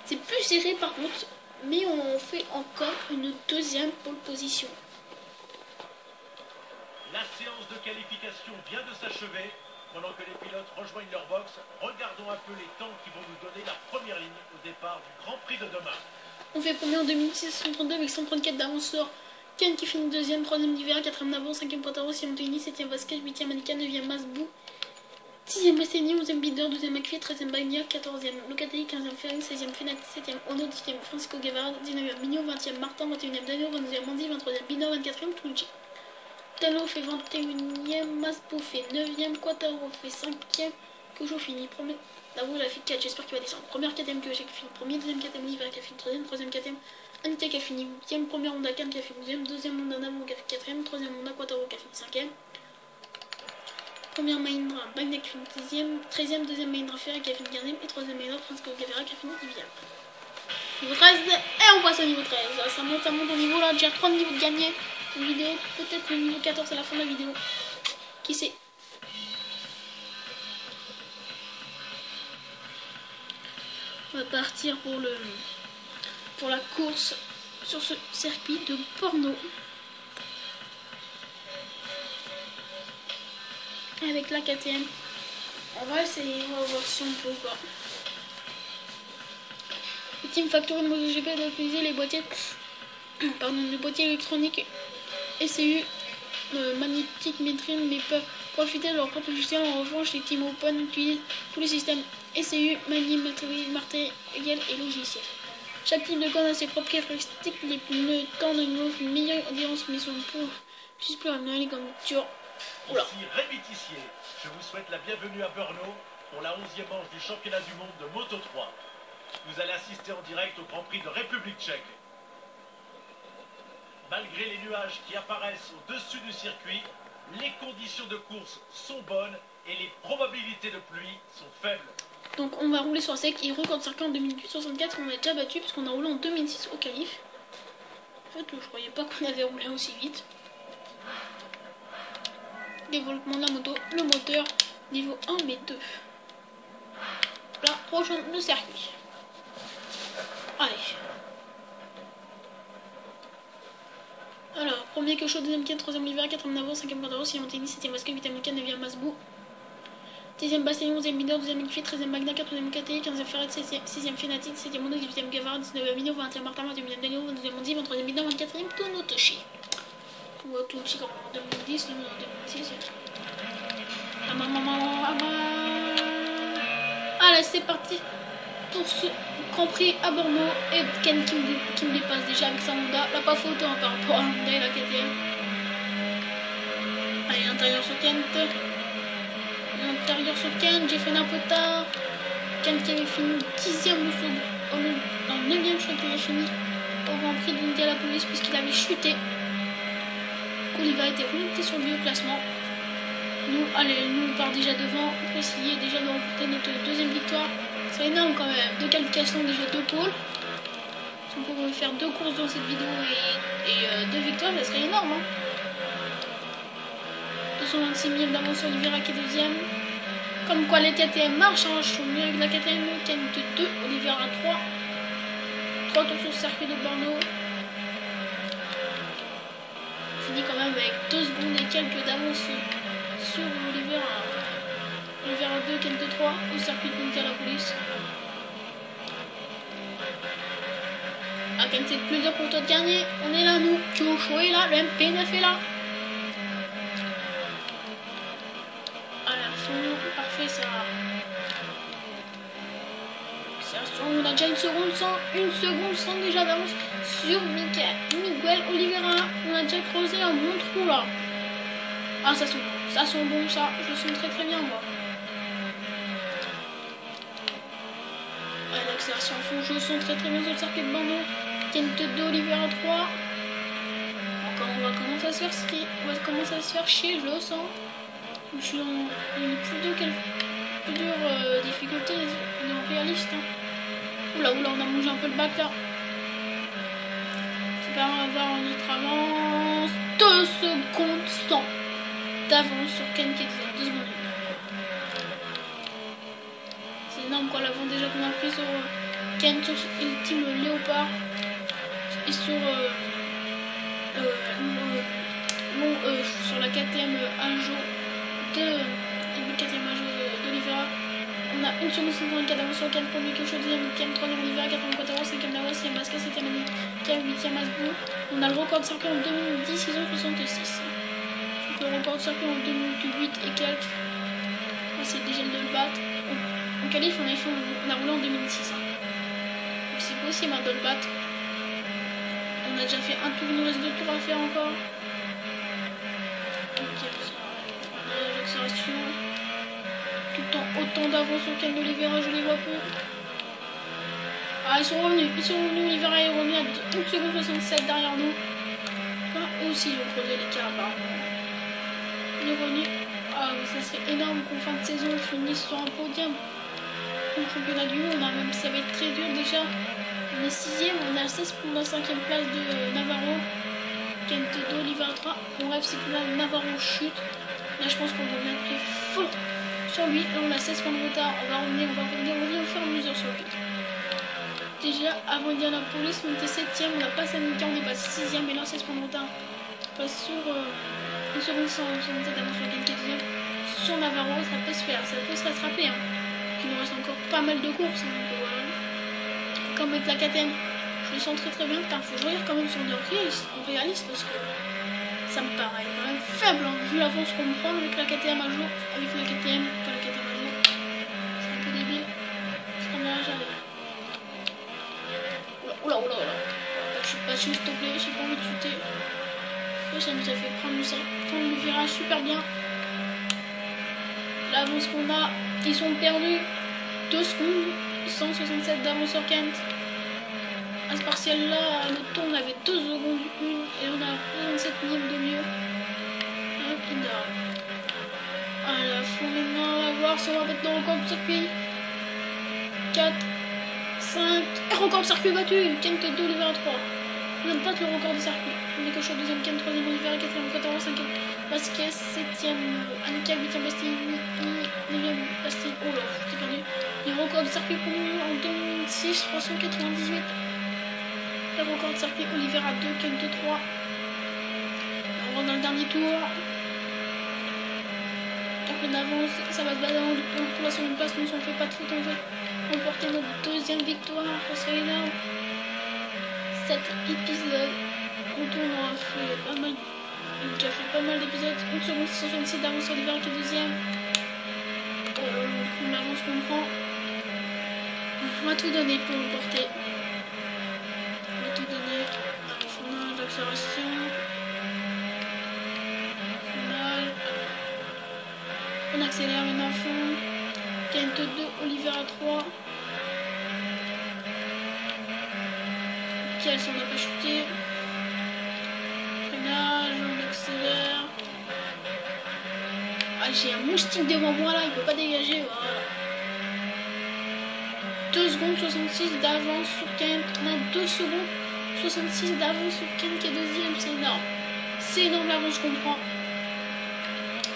C'est plus serré par contre, mais on fait encore une deuxième pole position. La séance de qualification vient de s'achever. Pendant que les pilotes rejoignent leur box, regardons un peu les temps qui vont nous donner la première ligne au départ du Grand Prix de demain. On fait premier en 2006, 132 avec 134 d'avance sur Ken qui finit deuxième, troisième d'hiver, quatrième d'avance, cinquième Pointaro, sixième Anthony, septième Vasquez, huitième Anika, neuvième Masbou, 6ème Basseni, 11ème Binder, 12ème McPhee, 13ème Bagnac, 14ème Locatelli, 15ème Ferry, 16ème Fenati, 7ème Ono, 18ème Francisco Guevara, 19ème Mignot, 20ème Martin, 21ème Daniel, 22ème Mandy, 23ème Binder, 24ème Tucci. Tano fait 21ème, Masbou fait 9ème, Quattaro fait 5ème, Kojo finit premier. D'abord il a fait 4, j'espère qu'il va descendre. Première 4ème que j'ai fini premier, deuxième 4ème Oliver qui a fini 3ème, troisième 4ème Anita qui a fini 8ème, première Honda Khan qui a fait 12ème, deuxième Honda Namo qui a fait 4ème, troisième Honda Quattaro qui a fini 5ème. Première Mahindra, Bagnac qui finit 10ème, 13ème, deuxième Mahindra Ferry qui a fini 15ème et troisième Mahindra Francisco Guevara qui a fini 10ème. Niveau 13 et on passe au niveau 13. Ça monte au niveau là, déjà 3 niveaux de gagner. Une vidéo, peut-être le niveau 14 à la fin de la vidéo. Qui sait? On va partir pour la course sur ce circuit de Porno. Avec la KTM. On va essayer, on va voir si on peut ou pas. Le Team Factory MotoGP a utilisé les boîtiers, les boîtiers électroniques ECU magnétique métrine, mais peuvent profiter de leur propre logiciel. En revanche, les Team Open utilisent tous les systèmes ECU, matériel et logiciel. Chaque type de gomme a ses propres caractéristiques. Les pneus tendent une meilleure adhérence, mais sont plus améliorés, les gommes dures. Ici Rémi Tissier, je vous souhaite la bienvenue à Brno pour la 11e manche du championnat du monde de Moto 3. Vous allez assister en direct au Grand Prix de République tchèque. Malgré les nuages qui apparaissent au-dessus du circuit, les conditions de course sont bonnes et les probabilités de pluie sont faibles. Donc on va rouler sur sec et record de circuit en 2008-64 qu'on a déjà battu parce qu'on a roulé en 2006 au qualif. En fait je croyais pas qu'on avait roulé aussi vite. Développement de la moto, le moteur, niveau 1 mais 2. Là, prochain le circuit. Allez. Alors, premier que chaud, deuxième Ken, troisième Oliver, quatrième Navo, cinquième Quattaro, sixième Anthony, septième Vasquez, huitième Ken, neuvième Masbou, dixième Basseni, onzième Binder, douzième McPhee, treizième Magna, quatrième Locatelli, quinzième Ferret, sixième Fenati, septième Ono, dix-huitième Guevara, 19ème Mino, 20ème Martin, 21ème Daniel, 22ème Mandy, 23ème Binder, 24ème Tonotoshi. On voit Tonotoshi comme en 2010, nous en 2006. Allez, c'est parti pour ce Grand Prix à Brno et Ken qui me dépasse déjà avec sa Honda. Là, pas photo hein, par rapport à la Honda et la KTM. Allez, l'intérieur sur Ken. L'intérieur sur Ken, j'ai fait un peu tard. Ken qui avait fini 10ème ou en 9ème, je crois qu'il avait fini au Grand Prix d'Indianapolis puisqu'il avait chuté. Oliver était remonté sur le classement. Nous, allez, nous on part déjà devant pour essayer déjà de remporter notre deuxième victoire. C'est énorme quand même, 2 qualifications, déjà 2 pôles. Si on pouvait faire 2 courses dans cette vidéo et 2 victoires, ça serait énorme. Hein. 226 000 d'avance sur Oliveira qui est deuxième. Comme quoi les KTM marchent, hein. Je suis mieux avec la KTM, Ken de 2, Oliveira 3. 3 tours sur le circuit de Brno. On finit quand même avec 2 secondes et quelques d'avance sur Oliveira. Oliveira 2, Ken de 3 au circuit de Indianapolis. Ah, Ken, c'est plus dur pour toi de gagner. On est là, nous. Kyosho est là, le MP9 est là. Allez, à fond, parfait ça. On a déjà une seconde sans déjà d'avance sur Miguel Oliveira. On a déjà creusé un bon trou là. Ah, ça sent bon ça, je le sens très très bien moi. l'accélération à fond, je sens très très bien sur le circuit de Bordeaux. Kent 2, Oliveira 3. On va commencer à se faire skier, on va commencer à se faire chier, je le sens. Je suis dans une plus dure difficulté, non réaliste. Hein. Oula, on a mangé un peu le bac là. C'est pas grave, on va avoir notre avance. 2 secondes 100 d'avance sur Ken qui est 2 secondes. C'est énorme quoi, l'avant déjà qu'on a pris sur Ken, sur Ultime Léopard et sur sur la KTM Ajo d'Oliveira. On a 1 seconde 54 d'avance sur Ken, premier que je dis, 2ème, 3ème Oliveira, 4ème Quattaro, 5ème Lawa, 6ème Masca, 7ème Nickel, 8ème Asbou. On a le record de circuit en 2 minutes 10, ils ont 66. Donc le record de circuit en 2 minutes 8 et quelques. On essaie déjà de le battre. En qualif, on a roulé en 2006. Hein. Donc c'est possible de le battre. On a déjà fait un tour, il nous reste 2 tours à faire encore. Ok, l'accélération. Tout le temps autant d'avance au Ken d'Oliveira, je les vois peu. Ah, ils sont revenus, Oliveira est revenu à 1 seconde 67 derrière nous. Là, eux aussi, ils ont creusé l'écart apparemment. Il est revenu. Ah, mais ça serait énorme qu'en fin de saison, on finisse sur un podium. Au championnat du monde, même ça va être très dur déjà. On est 6ème, on a 16 pour la 5ème place de Navarro. Kent 2, Oliveira 3. Mon rêve, c'est que là, Navarro chute. Là, je pense qu'on revient très fort sur lui. Là, on a 16 points de retard. On va revenir au fur et à mesure sur lui. Déjà, avant Indianapolis, on était 7ème. On n'a pas Sanika, on est passé 6ème. Et là, 16 points de retard. On passe sur 1 seconde 167 avant sur Ken 4ème. Sur Navarro, ça peut se faire, ça peut se rattraper. Hein. Il nous reste encore pas mal de courses. Hein, donc, voilà. Comme avec la KTM, je le sens très très bien. Putain, faut jouer quand même sur des réalistes parce que ça me paraît quand même faible hein, vu l'avance qu'on me prend avec la KTM à jour. Avec la KTM, pas la KTM à jour. C'est un peu débile. Freinage, allez. Oula. Je suis pas s'il te plaît, j'ai pas envie de chuter. Ça nous a fait prendre le virage super bien. L'avance qu'on a, ils sont perdus 2 secondes, 167 d'avance sur Kent. À ce partiel là, le tour on avait 2 secondes 1 et on a 27 millièmes de mieux. À la fin maintenant, on va voir si on va mettre le record du circuit. 4, 5, record de circuit battu, Kent 2, Oliveira 3. On n'aime pas le record du circuit. On est que je suis au 2ème, Ken 3ème, Oliveira 4ème, Quattaro 5ème, Vasquez 7ème, Annika 8ème, Bastille 9ème, Bastille. Oh là, j'ai perdu. Le record du circuit pour nous en 2006, 398. Le record de circuit Oliveira 2, Ken 2, 3. On rentre dans le dernier tour. Un peu d'avance, ça va se battre pour la seconde place, nous on fait pas de faute, on va remporter notre 2ème victoire, ça serait énorme. Cet épisode, on aura fait pas mal, on a déjà fait pas mal d'épisodes. 1 seconde 66 d'avance sur Oliveira qui est 2ème. On avance qu'on prend. On va tout donner pour le porter. On va tout donner. Freinage, accélération. Freinage. On accélère maintenant à fond. Kent 2, Oliveira 3. Si on n'a pas chuté. Freinage, on accélère. Ah, j'ai un moustique devant moi là, il peut pas dégager. Voilà. 2 secondes 66 d'avance sur Kent. On a 2 secondes 66 d'avance sur Kent qui est 2ème, c'est énorme. C'est énorme l'avance qu'on prend.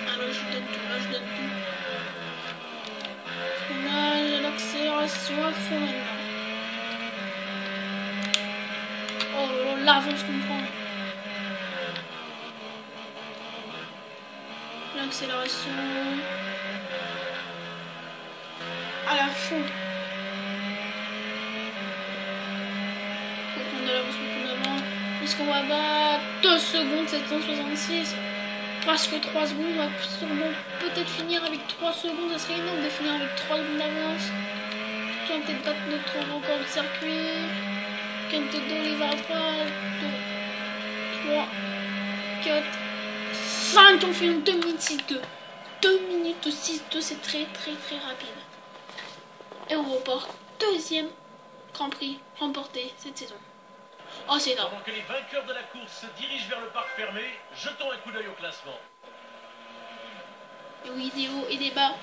Ah là, je donne tout. Freinage, l'accélération à fond maintenant. Oh l'avance qu'on prend. L'accélération. À la fond. Faut prendre de l'avance, Est-ce qu'on va battre 2 secondes 766? Presque 3 secondes. On va sûrement peut-être finir avec 3 secondes. Ça serait énorme de finir avec 3 secondes d'avance. On va peut-être battre notre record de circuit. Kent 2, Oliveira 3, 3, 4, 5, on fait une 2 minutes 6-2. 2 minutes 6-2, c'est très rapide. Et on reporte 2ème Grand Prix remporté cette saison. Oh, c'est énorme. Pendant que les vainqueurs de la course se dirigent vers le parc fermé, jetons un coup d'œil au classement. Oui, des hauts et des bas.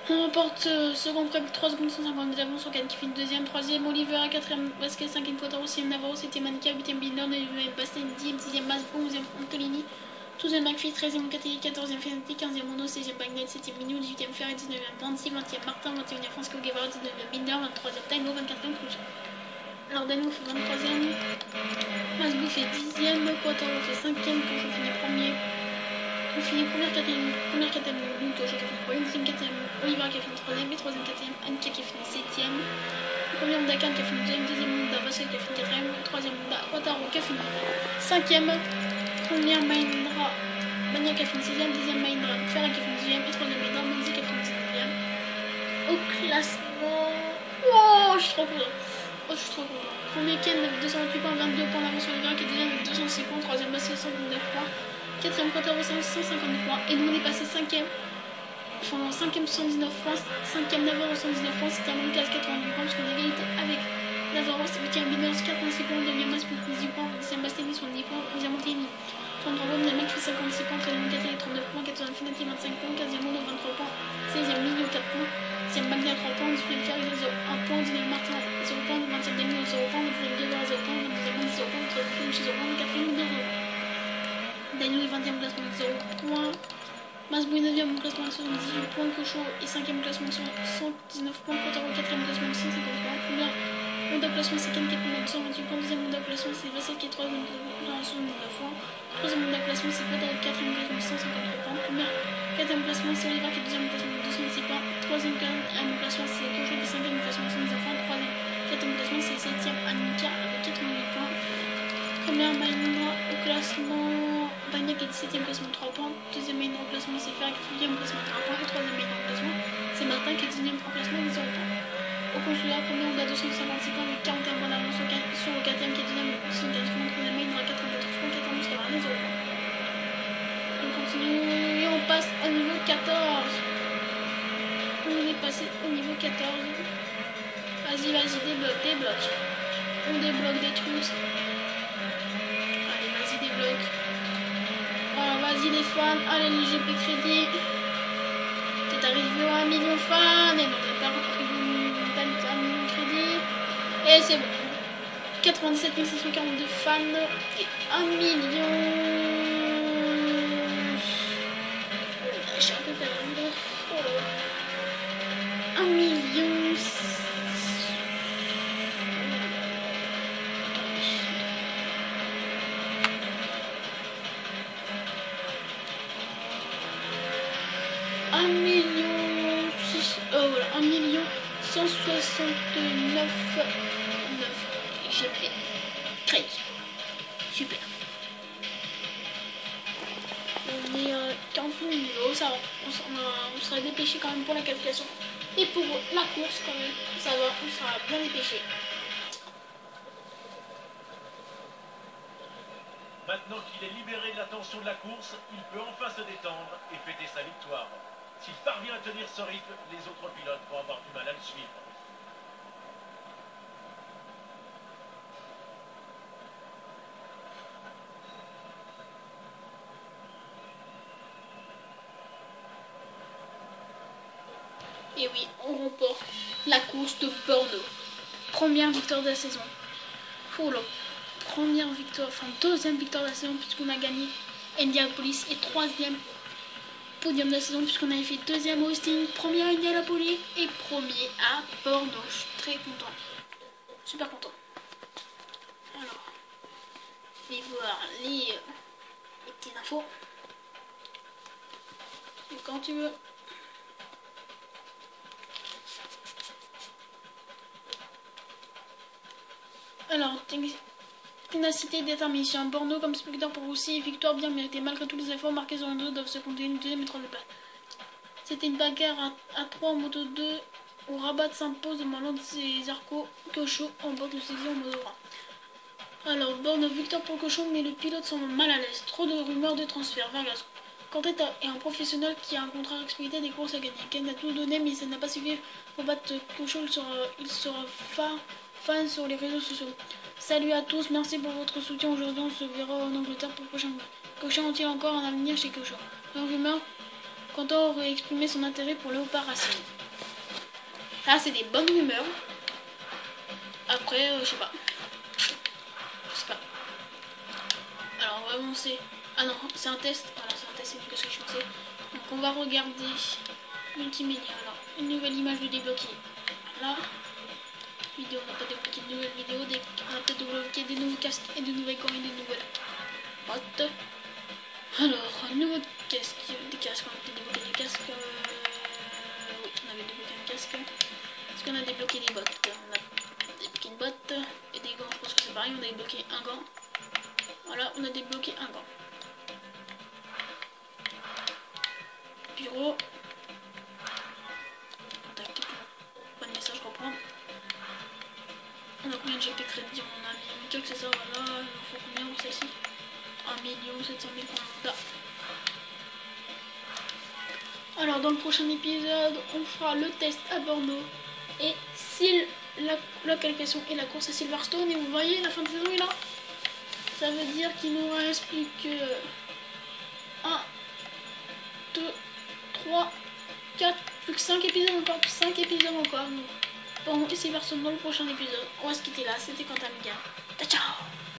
On remporte second près 3 secondes 150 d'avance sur Cannes qui finit deuxième, troisième Oliveira, quatrième Vasquez, cinquième Quattaro, sixième Navarro, septième Manica, huitième Binder, neuvième Bastien, dixième Masbo, onzième Antolini, 12e McPhee, 13e Cathy, 14e Fenati, 15e Mono, 16e Bagnet, 7e Mignon, 18e Ferret, 19e Dancy, 20e Martin, 21e Francisco Guevara, 19e Binder, 23e Taino, 24e Couche. Alors Dano fait 23e, Masbo fait 10e, Quattaro fait 5e, Couche finit premier. On finit première, quatrième, donc je finit première, deuxième, quatrième, Oliveira qui a fini troisième, et troisième, quatrième, Annika qui a fini septième, premier Honda Khan qui a fini deuxième Honda Vasquez qui a fini quatrième, troisième Honda Quattaro qui a fini cinquième, première Mahindra, Bagnac qui a fini sixième, deuxième Mahindra, Ferrari qui a fini deuxième, et troisième Mahindra, Manzi qui a fini sixième. Au classement, oh, je suis trop content. Premier Ken avec 228 points, 22 points d'avance sur Oliveira qui est deuxième avec 206 points, troisième Vasquez 119 points. 4ème Quattaro 150 points, et nous on est passé 5ème, enfin 5ème 119 points, 5ème Navarro 119 points, 7ème Monica 90 points, parce qu'on a égalité avec Navarro, 8ème Binder 86 points, 9ème Maspo 10 points, 10ème Basteni 70 points, 11ème Montini 33 points, 9ème qui fait 56 points, 13ème Catherine 39 points, 14ème Finati 25 points, 15ème Mono 23 points, 16ème Mignon 4 points, 6ème Bagna 3 points, 18ème Ferry 1 point, 19ème Martin 0 points, 20ème Damien 0 points, 21ème Guevara 0 points, 22ème Manzi 0 points, 23ème Chez 0 points, 4ème Binder 0 points. Daniel est 20ème classement avec 0 points. Masbou est 9ème classement avec 78 points. Cochon est 5ème classement avec 119 points. Quattaro est 4ème classement avec 150 points. Première Honda classement c'est Ken qui est premier avec 128 points. Deuxième Honda classement c'est Vassel qui est 3ème classement avec 119 points. Troisième Honda classement c'est Quattaro 4ème classement avec 153 points. Première 4ème classement c'est Oliveira qui est 2ème classement avec 206 points. Troisième classement c'est Cochon qui est 5ème classement avec 119 points. Troisième 4ème classement c'est 7ème Annika avec 88 points. Première Mahindra au classement, Bagnac est 7ème classement 3 points, deuxième Mahindra au classement c'est Ferrari 4ème classement 3 points, et troisième Mahindra au classement c'est Martin qui est 19ème au classement avec 0 points. Au constructeur, premier Honda 256 points avec 41 points d'avance sur le 4ème qui est 2ème avec 115 points, troisième Mahindra 94 points, 4ème Mustapha 0 points. On continue et on passe au niveau 14. On est passé au niveau 14. Vas-y, débloque. On débloque des trucs. Débloque. Voilà, vas-y les fans, allez les GP crédit. T'es arrivé à 1 million de fans, et non, t'es pas arrivé à 1 million de crédit. Et c'est bon. 97 642 fans et 1 million. Je suis un peu perdu. Oh. 1 million. Voilà, 1 169 GP crédit. Super. On est 48 niveaux, ça va. On sera dépêché quand même pour la qualification. Et pour la course quand même, ça va, on sera bien dépêché. Maintenant qu'il est libéré de la tension de la course, il peut enfin se détendre et fêter sa victoire. S'il parvient à tenir ce rythme, les autres pilotes vont avoir du mal à le suivre. Et oui, on remporte la course de Bordeaux. Première victoire de la saison. Oh là, première victoire, enfin deuxième victoire de la saison puisqu'on a gagné Indianapolis et troisième podium de la saison puisqu'on avait fait deuxième au Austin, premier à Indianapolis et premier à Bordeaux. Je suis très content, super content. Alors, je vais voir les petites infos. Et quand tu veux. Alors, ténacité et détermination. Bordeaux comme spectateur pour Roussi, victoire bien méritée. Malgré tous les efforts, marqués sur le dos doivent se compter une deuxième et troisième place. C'était une bagarre à 3 en moto 2 où Rabat s'impose devant l'un de ses arcos. Cochon emporte le 6e en moto 1. Alors, Bordeaux, victoire pour Cochon, mais le pilote semble mal à l'aise. Trop de rumeurs de transfert. Vargas Quentin est un professionnel qui a un contrat respecté des courses à gagner. Ken a tout donné, mais ça n'a pas suffi pour battre Cochon. Il sera fan sur les réseaux sociaux. Salut à tous, merci pour votre soutien. Aujourd'hui, on se verra en Angleterre pour le prochain match. Cochon ont-il encore un avenir chez Cochon? Dans rumeur, Quentin aurait exprimé son intérêt pour Léopard Racing. Là, c'est des bonnes rumeurs. Après, je sais pas. Alors, on va avancer. Ah non, c'est un test. Voilà, c'est un test, c'est mieux que ce que je pensais. Donc, on va regarder multimédia. Alors, une nouvelle image de débloquer. Voilà. Vidéo, on n'a pas débloqué de nouvelles vidéos. On a peut-être débloqué des nouveaux casques et de nouvelles gants et des nouvelles bottes. Alors, un nouveau casque. Des casques, on a peut-être débloqué des casques. Oui, on avait débloqué un casque. Est-ce qu'on a débloqué des bottes? On a débloqué une botte et des gants. Je pense que c'est pareil, on a débloqué un gant. Voilà, on a débloqué un gant. Bureau. Contacter pour pas de message reprendre. On a combien de GP crédit? On a 1 million, c'est ça, voilà. Il nous faut combien pour celle-ci? 1 700 000 points. Alors dans le prochain épisode, on fera le test à Bordeaux et si la qualification et la course à Silverstone. Et vous voyez, la fin de saison est là. Ça veut dire qu'il nous reste plus que 1, 2, 3, 4, plus que 5 épisodes encore. 5 épisodes encore. Donc, pour monter Silverstone dans le prochain épisode. On va se quitter là. C'était Quentin Miguel. Ciao, ciao.